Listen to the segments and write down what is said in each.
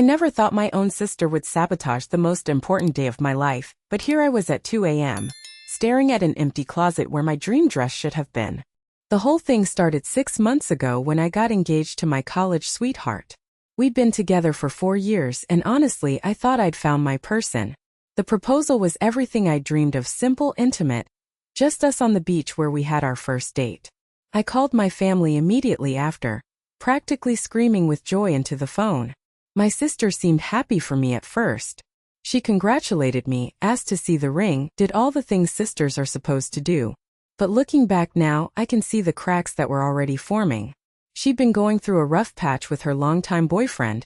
I never thought my own sister would sabotage the most important day of my life, but here I was at 2 a.m., staring at an empty closet where my dream dress should have been. The whole thing started 6 months ago when I got engaged to my college sweetheart. We'd been together for 4 years, and honestly, I thought I'd found my person. The proposal was everything I dreamed of: simple, intimate, just us on the beach where we had our first date. I called my family immediately after, practically screaming with joy into the phone. My sister seemed happy for me at first. She congratulated me, asked to see the ring, did all the things sisters are supposed to do. But looking back now, I can see the cracks that were already forming. She'd been going through a rough patch with her longtime boyfriend,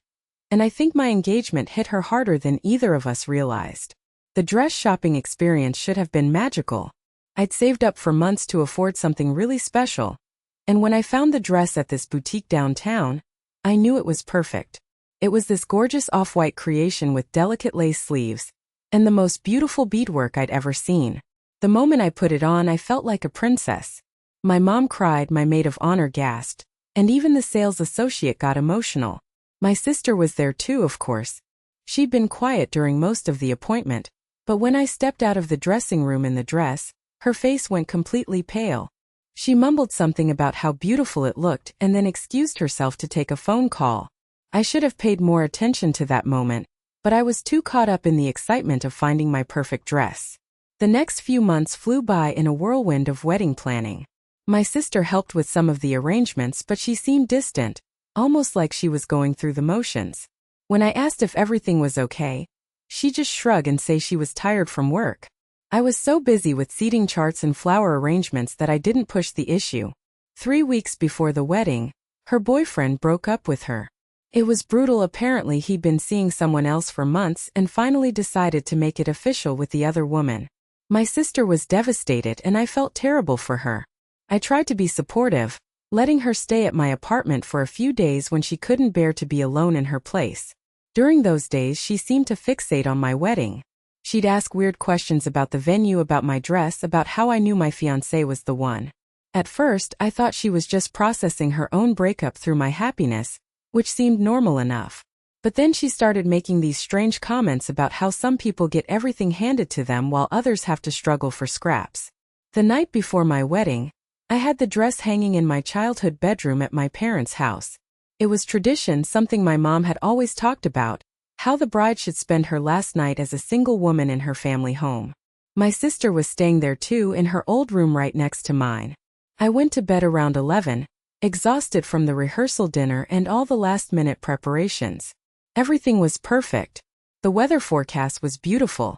and I think my engagement hit her harder than either of us realized. The dress shopping experience should have been magical. I'd saved up for months to afford something really special, and when I found the dress at this boutique downtown, I knew it was perfect. It was this gorgeous off-white creation with delicate lace sleeves and the most beautiful beadwork I'd ever seen. The moment I put it on, I felt like a princess. My mom cried, my maid of honor gasped, and even the sales associate got emotional. My sister was there too, of course. She'd been quiet during most of the appointment, but when I stepped out of the dressing room in the dress, her face went completely pale. She mumbled something about how beautiful it looked and then excused herself to take a phone call. I should have paid more attention to that moment, but I was too caught up in the excitement of finding my perfect dress. The next few months flew by in a whirlwind of wedding planning. My sister helped with some of the arrangements, but she seemed distant, almost like she was going through the motions. When I asked if everything was okay, she just shrugged and said she was tired from work. I was so busy with seating charts and flower arrangements that I didn't push the issue. 3 weeks before the wedding, her boyfriend broke up with her. It was brutal. Apparently he'd been seeing someone else for months and finally decided to make it official with the other woman. My sister was devastated and I felt terrible for her. I tried to be supportive, letting her stay at my apartment for a few days when she couldn't bear to be alone in her place. During those days she seemed to fixate on my wedding. She'd ask weird questions about the venue, about my dress, about how I knew my fiancé was the one. At first, I thought she was just processing her own breakup through my happiness, which seemed normal enough. But then she started making these strange comments about how some people get everything handed to them while others have to struggle for scraps. The night before my wedding, I had the dress hanging in my childhood bedroom at my parents' house. It was tradition, something my mom had always talked about, how the bride should spend her last night as a single woman in her family home. My sister was staying there too, in her old room right next to mine. I went to bed around 11, exhausted from the rehearsal dinner and all the last-minute preparations. Everything was perfect. The weather forecast was beautiful.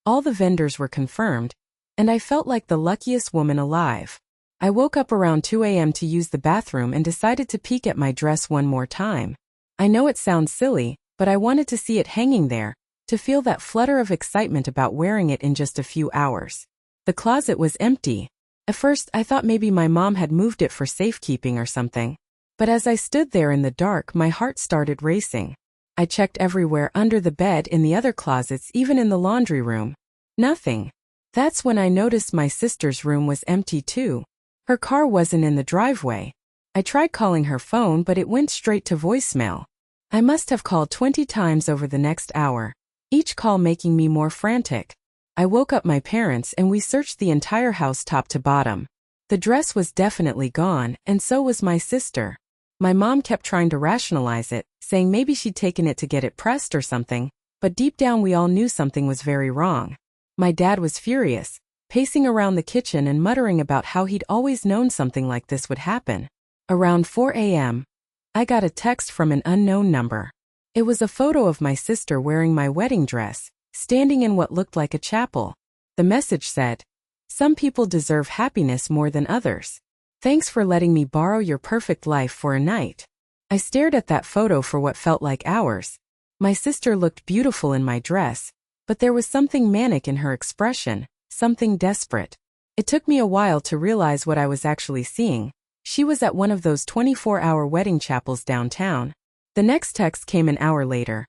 All the vendors were confirmed, and I felt like the luckiest woman alive. I woke up around 2 a.m. to use the bathroom and decided to peek at my dress one more time. I know it sounds silly, but I wanted to see it hanging there, to feel that flutter of excitement about wearing it in just a few hours. The closet was empty. At first, I thought maybe my mom had moved it for safekeeping or something. But as I stood there in the dark, my heart started racing. I checked everywhere, under the bed, in the other closets, even in the laundry room. Nothing. That's when I noticed my sister's room was empty too. Her car wasn't in the driveway. I tried calling her phone, but it went straight to voicemail. I must have called 20 times over the next hour, each call making me more frantic. I woke up my parents and we searched the entire house top to bottom. The dress was definitely gone, and so was my sister. My mom kept trying to rationalize it, saying maybe she'd taken it to get it pressed or something, but deep down we all knew something was very wrong. My dad was furious, pacing around the kitchen and muttering about how he'd always known something like this would happen. Around 4 a.m., I got a text from an unknown number. It was a photo of my sister wearing my wedding dress, standing in what looked like a chapel. The message said, "Some people deserve happiness more than others. Thanks for letting me borrow your perfect life for a night." I stared at that photo for what felt like hours. My sister looked beautiful in my dress, but there was something manic in her expression, something desperate. It took me a while to realize what I was actually seeing. She was at one of those 24-hour wedding chapels downtown. The next text came an hour later.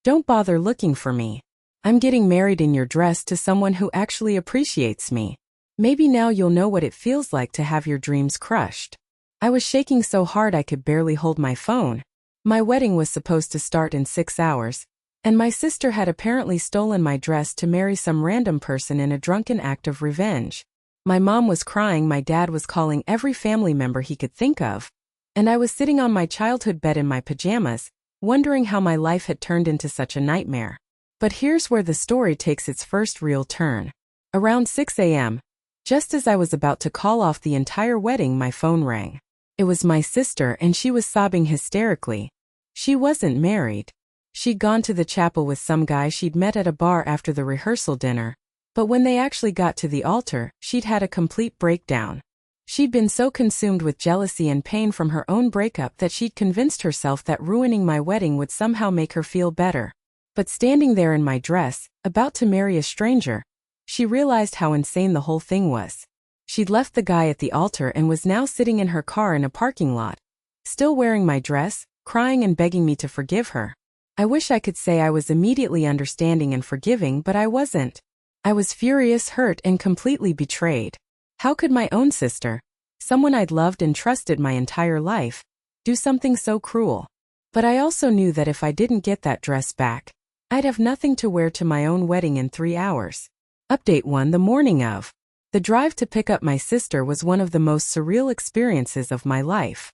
"Don't bother looking for me. I'm getting married in your dress to someone who actually appreciates me. Maybe now you'll know what it feels like to have your dreams crushed." I was shaking so hard I could barely hold my phone. My wedding was supposed to start in 6 hours, and my sister had apparently stolen my dress to marry some random person in a drunken act of revenge. My mom was crying, my dad was calling every family member he could think of, and I was sitting on my childhood bed in my pajamas, wondering how my life had turned into such a nightmare. But here's where the story takes its first real turn. Around 6 a.m., just as I was about to call off the entire wedding, my phone rang. It was my sister, and she was sobbing hysterically. She wasn't married. She'd gone to the chapel with some guy she'd met at a bar after the rehearsal dinner, but when they actually got to the altar, she'd had a complete breakdown. She'd been so consumed with jealousy and pain from her own breakup that she'd convinced herself that ruining my wedding would somehow make her feel better. But standing there in my dress, about to marry a stranger, she realized how insane the whole thing was. She'd left the guy at the altar and was now sitting in her car in a parking lot, still wearing my dress, crying and begging me to forgive her. I wish I could say I was immediately understanding and forgiving, but I wasn't. I was furious, hurt, and completely betrayed. How could my own sister, someone I'd loved and trusted my entire life, do something so cruel? But I also knew that if I didn't get that dress back, I'd have nothing to wear to my own wedding in 3 hours. Update 1. The morning of the drive to pick up my sister was one of the most surreal experiences of my life.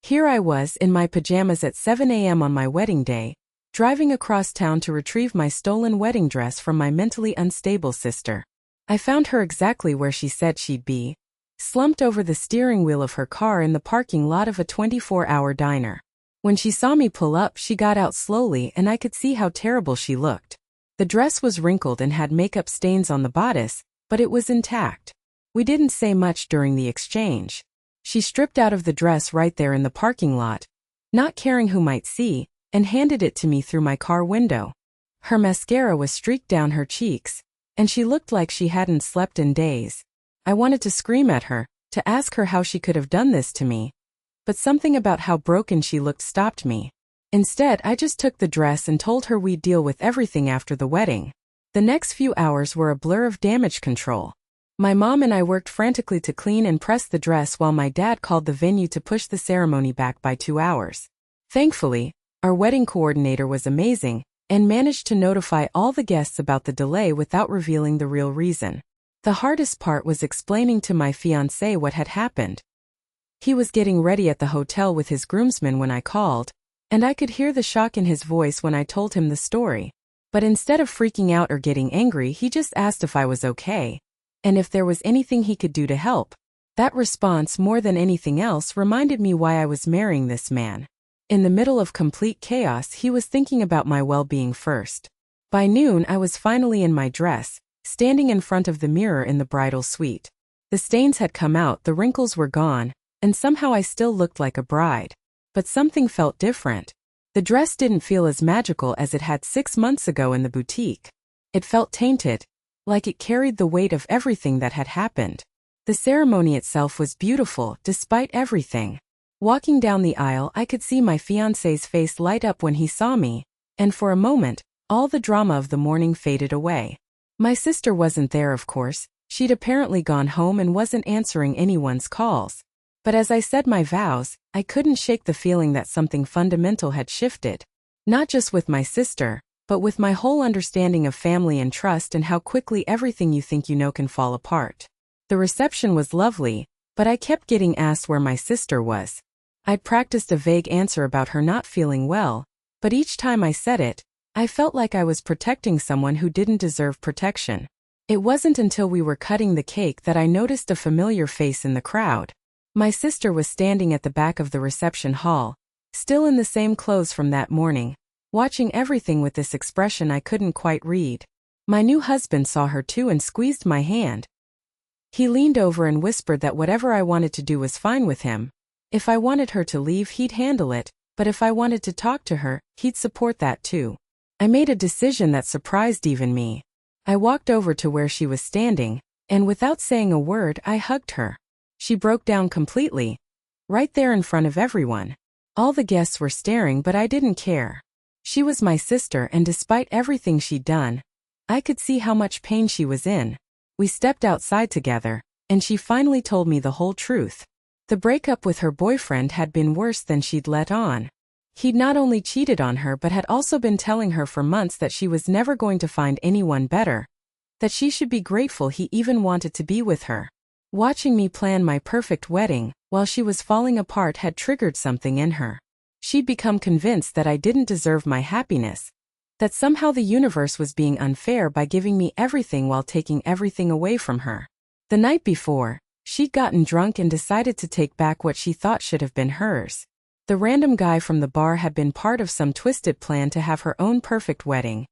Here I was in my pajamas at 7 a.m. on my wedding day, driving across town to retrieve my stolen wedding dress from my mentally unstable sister. I found her exactly where she said she'd be, slumped over the steering wheel of her car in the parking lot of a 24-hour diner. When she saw me pull up, she got out slowly and I could see how terrible she looked. The dress was wrinkled and had makeup stains on the bodice, but it was intact. We didn't say much during the exchange. She stripped out of the dress right there in the parking lot, not caring who might see, and handed it to me through my car window. Her mascara was streaked down her cheeks, and she looked like she hadn't slept in days. I wanted to scream at her, to ask her how she could have done this to me, but something about how broken she looked stopped me. Instead, I just took the dress and told her we'd deal with everything after the wedding. The next few hours were a blur of damage control. My mom and I worked frantically to clean and press the dress while my dad called the venue to push the ceremony back by 2 hours. Thankfully, our wedding coordinator was amazing and managed to notify all the guests about the delay without revealing the real reason. The hardest part was explaining to my fiancé what had happened. He was getting ready at the hotel with his groomsmen when I called, and I could hear the shock in his voice when I told him the story. But instead of freaking out or getting angry, he just asked if I was okay, and if there was anything he could do to help. That response, more than anything else, reminded me why I was marrying this man. In the middle of complete chaos, he was thinking about my well-being first. By noon, I was finally in my dress, standing in front of the mirror in the bridal suite. The stains had come out, the wrinkles were gone, and somehow I still looked like a bride. But something felt different. The dress didn't feel as magical as it had 6 months ago in the boutique. It felt tainted, like it carried the weight of everything that had happened. The ceremony itself was beautiful, despite everything. Walking down the aisle, I could see my fiancé's face light up when he saw me, and for a moment, all the drama of the morning faded away. My sister wasn't there, of course. She'd apparently gone home and wasn't answering anyone's calls. But as I said my vows, I couldn't shake the feeling that something fundamental had shifted. Not just with my sister, but with my whole understanding of family and trust and how quickly everything you think you know can fall apart. The reception was lovely, but I kept getting asked where my sister was. I'd practiced a vague answer about her not feeling well, but each time I said it, I felt like I was protecting someone who didn't deserve protection. It wasn't until we were cutting the cake that I noticed a familiar face in the crowd. My sister was standing at the back of the reception hall, still in the same clothes from that morning, watching everything with this expression I couldn't quite read. My new husband saw her too and squeezed my hand. He leaned over and whispered that whatever I wanted to do was fine with him. If I wanted her to leave, he'd handle it, but if I wanted to talk to her, he'd support that too. I made a decision that surprised even me. I walked over to where she was standing, and without saying a word, I hugged her. She broke down completely, right there in front of everyone. All the guests were staring, but I didn't care. She was my sister, and despite everything she'd done, I could see how much pain she was in. We stepped outside together, and she finally told me the whole truth. The breakup with her boyfriend had been worse than she'd let on. He'd not only cheated on her but had also been telling her for months that she was never going to find anyone better, that she should be grateful he even wanted to be with her. Watching me plan my perfect wedding, while she was falling apart, had triggered something in her. She'd become convinced that I didn't deserve my happiness, that somehow the universe was being unfair by giving me everything while taking everything away from her. The night before, she'd gotten drunk and decided to take back what she thought should have been hers. The random guy from the bar had been part of some twisted plan to have her own perfect wedding,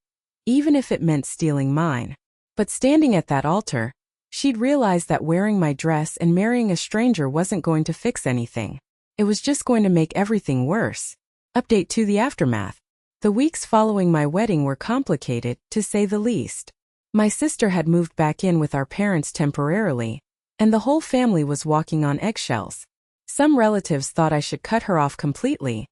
even if it meant stealing mine. But standing at that altar, she'd realized that wearing my dress and marrying a stranger wasn't going to fix anything. It was just going to make everything worse. Update to the aftermath. The weeks following my wedding were complicated, to say the least. My sister had moved back in with our parents temporarily, and the whole family was walking on eggshells. Some relatives thought I should cut her off completely,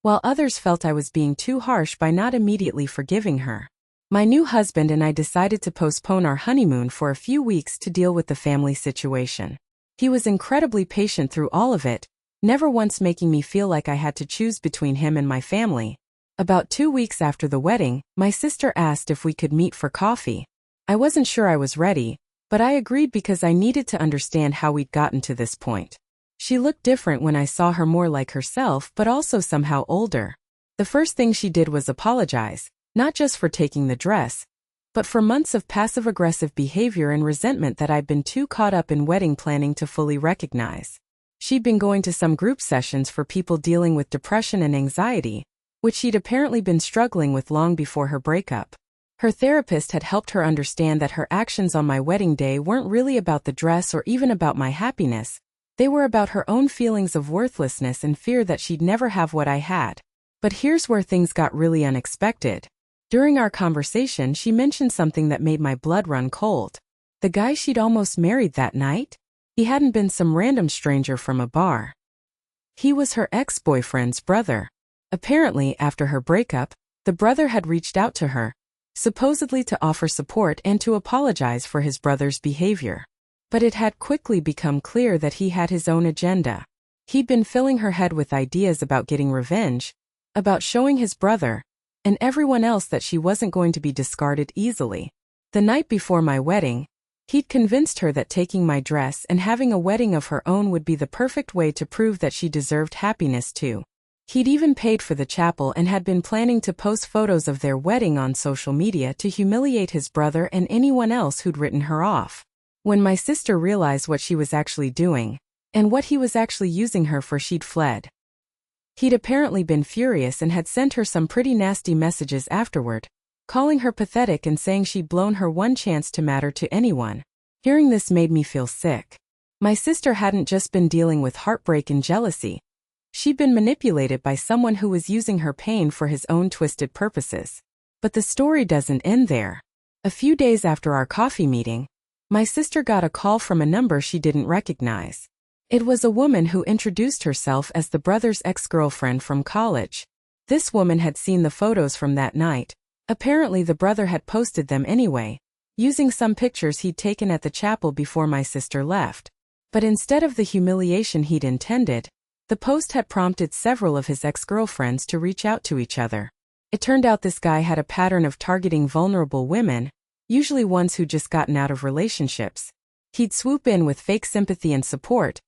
while others felt I was being too harsh by not immediately forgiving her. My new husband and I decided to postpone our honeymoon for a few weeks to deal with the family situation. He was incredibly patient through all of it, never once making me feel like I had to choose between him and my family. About 2 weeks after the wedding, my sister asked if we could meet for coffee. I wasn't sure I was ready, but I agreed because I needed to understand how we'd gotten to this point. She looked different when I saw her, more like herself but also somehow older. The first thing she did was apologize, not just for taking the dress, but for months of passive-aggressive behavior and resentment that I'd been too caught up in wedding planning to fully recognize. She'd been going to some group sessions for people dealing with depression and anxiety, which she'd apparently been struggling with long before her breakup. Her therapist had helped her understand that her actions on my wedding day weren't really about the dress or even about my happiness. They were about her own feelings of worthlessness and fear that she'd never have what I had. But here's where things got really unexpected. During our conversation, she mentioned something that made my blood run cold. The guy she'd almost married that night? He hadn't been some random stranger from a bar. He was her ex-boyfriend's brother. Apparently, after her breakup, the brother had reached out to her, supposedly to offer support and to apologize for his brother's behavior. But it had quickly become clear that he had his own agenda. He'd been filling her head with ideas about getting revenge, about showing his brother, and everyone else that she wasn't going to be discarded easily. The night before my wedding, he'd convinced her that taking my dress and having a wedding of her own would be the perfect way to prove that she deserved happiness too. He'd even paid for the chapel and had been planning to post photos of their wedding on social media to humiliate his brother and anyone else who'd written her off. When my sister realized what she was actually doing, and what he was actually using her for, she'd fled. He'd apparently been furious and had sent her some pretty nasty messages afterward, calling her pathetic and saying she'd blown her one chance to matter to anyone. Hearing this made me feel sick. My sister hadn't just been dealing with heartbreak and jealousy. She'd been manipulated by someone who was using her pain for his own twisted purposes. But the story doesn't end there. A few days after our coffee meeting, my sister got a call from a number she didn't recognize. It was a woman who introduced herself as the brother's ex-girlfriend from college. This woman had seen the photos from that night. Apparently the brother had posted them anyway, using some pictures he'd taken at the chapel before my sister left. But instead of the humiliation he'd intended, the post had prompted several of his ex-girlfriends to reach out to each other. It turned out this guy had a pattern of targeting vulnerable women, usually ones who'd just gotten out of relationships. He'd swoop in with fake sympathy and support,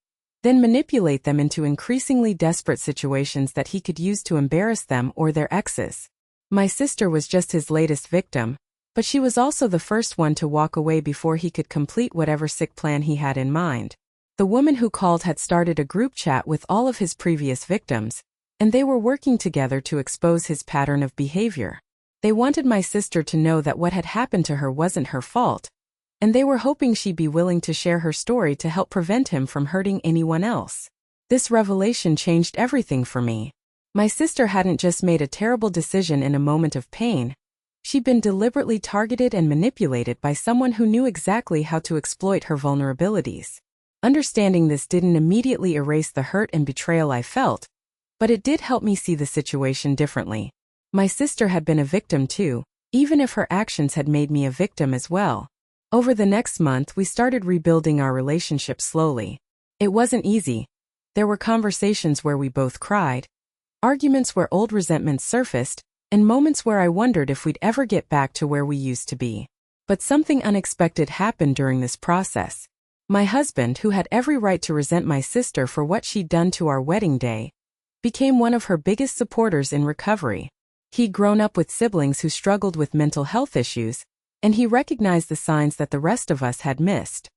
then manipulate them into increasingly desperate situations that he could use to embarrass them or their exes. My sister was just his latest victim, but she was also the first one to walk away before he could complete whatever sick plan he had in mind. The woman who called had started a group chat with all of his previous victims, and they were working together to expose his pattern of behavior. They wanted my sister to know that what had happened to her wasn't her fault, and they were hoping she'd be willing to share her story to help prevent him from hurting anyone else. This revelation changed everything for me. My sister hadn't just made a terrible decision in a moment of pain. She'd been deliberately targeted and manipulated by someone who knew exactly how to exploit her vulnerabilities. Understanding this didn't immediately erase the hurt and betrayal I felt, but it did help me see the situation differently. My sister had been a victim too, even if her actions had made me a victim as well. Over the next month, we started rebuilding our relationship slowly. It wasn't easy. There were conversations where we both cried, arguments where old resentments surfaced, and moments where I wondered if we'd ever get back to where we used to be. But something unexpected happened during this process. My husband, who had every right to resent my sister for what she'd done to our wedding day, became one of her biggest supporters in recovery. He'd grown up with siblings who struggled with mental health issues, and he recognized the signs that the rest of us had missed.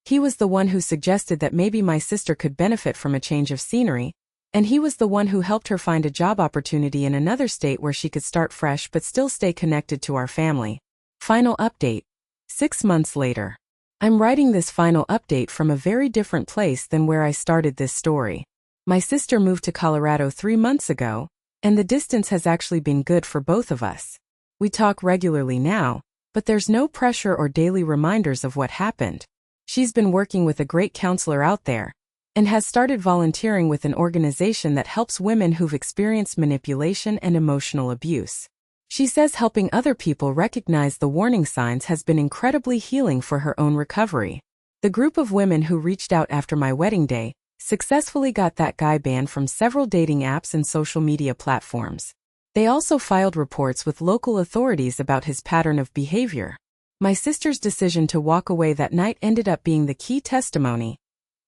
He was the one who suggested that maybe my sister could benefit from a change of scenery, and he was the one who helped her find a job opportunity in another state where she could start fresh but still stay connected to our family. Final update. 6 months later. I'm writing this final update from a very different place than where I started this story. My sister moved to Colorado 3 months ago, and the distance has actually been good for both of us. We talk regularly now, but there's no pressure or daily reminders of what happened. She's been working with a great counselor out there, and has started volunteering with an organization that helps women who've experienced manipulation and emotional abuse. She says helping other people recognize the warning signs has been incredibly healing for her own recovery. The group of women who reached out after my wedding day successfully got that guy banned from several dating apps and social media platforms. They also filed reports with local authorities about his pattern of behavior. My sister's decision to walk away that night ended up being the key testimony.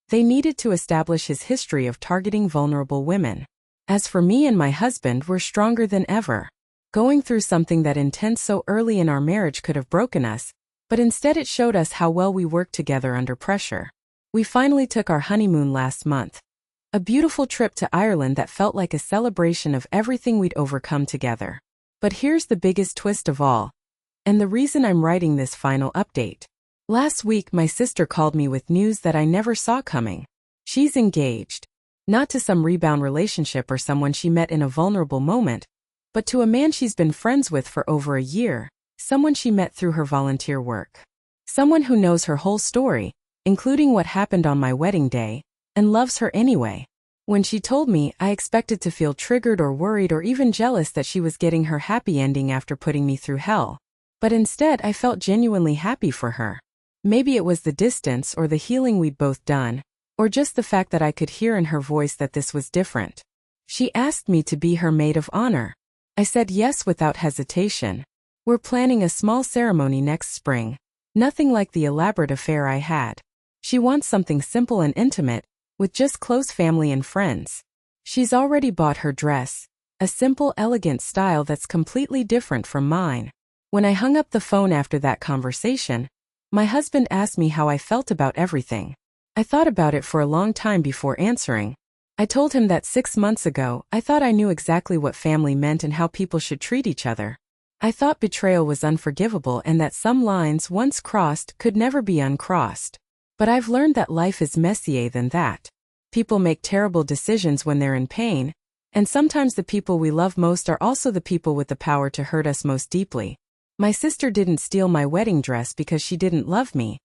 They needed to establish his history of targeting vulnerable women. As for me and my husband, we're stronger than ever. Going through something that intense so early in our marriage could have broken us, but instead it showed us how well we worked together under pressure. We finally took our honeymoon last month. A beautiful trip to Ireland that felt like a celebration of everything we'd overcome together. But here's the biggest twist of all, and the reason I'm writing this final update. Last week my sister called me with news that I never saw coming. She's engaged. Not to some rebound relationship or someone she met in a vulnerable moment, but to a man she's been friends with for over a year, someone she met through her volunteer work. Someone who knows her whole story, including what happened on my wedding day, and loves her anyway. When she told me, I expected to feel triggered or worried or even jealous that she was getting her happy ending after putting me through hell. But instead I felt genuinely happy for her. Maybe it was the distance or the healing we'd both done, or just the fact that I could hear in her voice that this was different. She asked me to be her maid of honor. I said yes without hesitation. We're planning a small ceremony next spring. Nothing like the elaborate affair I had. She wants something simple and intimate, with just close family and friends. She's already bought her dress, a simple, elegant style that's completely different from mine. When I hung up the phone after that conversation, my husband asked me how I felt about everything. I thought about it for a long time before answering. I told him that 6 months ago, I thought I knew exactly what family meant and how people should treat each other. I thought betrayal was unforgivable and that some lines once crossed could never be uncrossed. But I've learned that life is messier than that. People make terrible decisions when they're in pain, and sometimes the people we love most are also the people with the power to hurt us most deeply. My sister didn't steal my wedding dress because she didn't love me.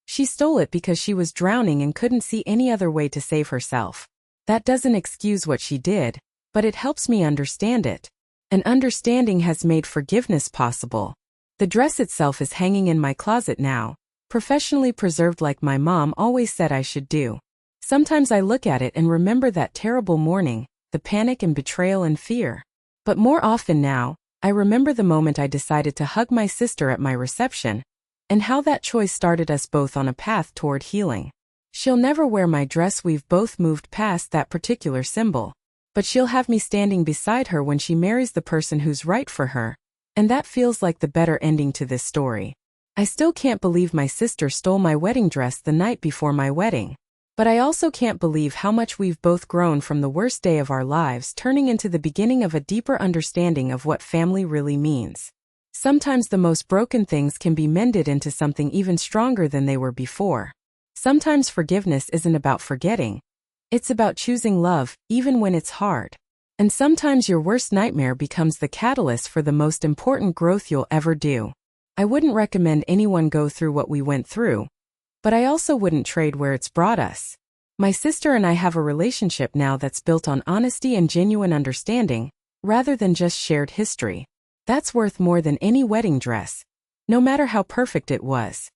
She stole it because she was drowning and couldn't see any other way to save herself. That doesn't excuse what she did, but it helps me understand it. And understanding has made forgiveness possible. The dress itself is hanging in my closet now, professionally preserved like my mom always said I should do. Sometimes I look at it and remember that terrible morning, the panic and betrayal and fear. But more often now, I remember the moment I decided to hug my sister at my reception, and how that choice started us both on a path toward healing. She'll never wear my dress, we've both moved past that particular symbol. But she'll have me standing beside her when she marries the person who's right for her, and that feels like the better ending to this story. I still can't believe my sister stole my wedding dress the night before my wedding. But I also can't believe how much we've both grown from the worst day of our lives turning into the beginning of a deeper understanding of what family really means. Sometimes the most broken things can be mended into something even stronger than they were before. Sometimes forgiveness isn't about forgetting. It's about choosing love, even when it's hard. And sometimes your worst nightmare becomes the catalyst for the most important growth you'll ever do. I wouldn't recommend anyone go through what we went through, but I also wouldn't trade where it's brought us. My sister and I have a relationship now that's built on honesty and genuine understanding, rather than just shared history. That's worth more than any wedding dress, no matter how perfect it was.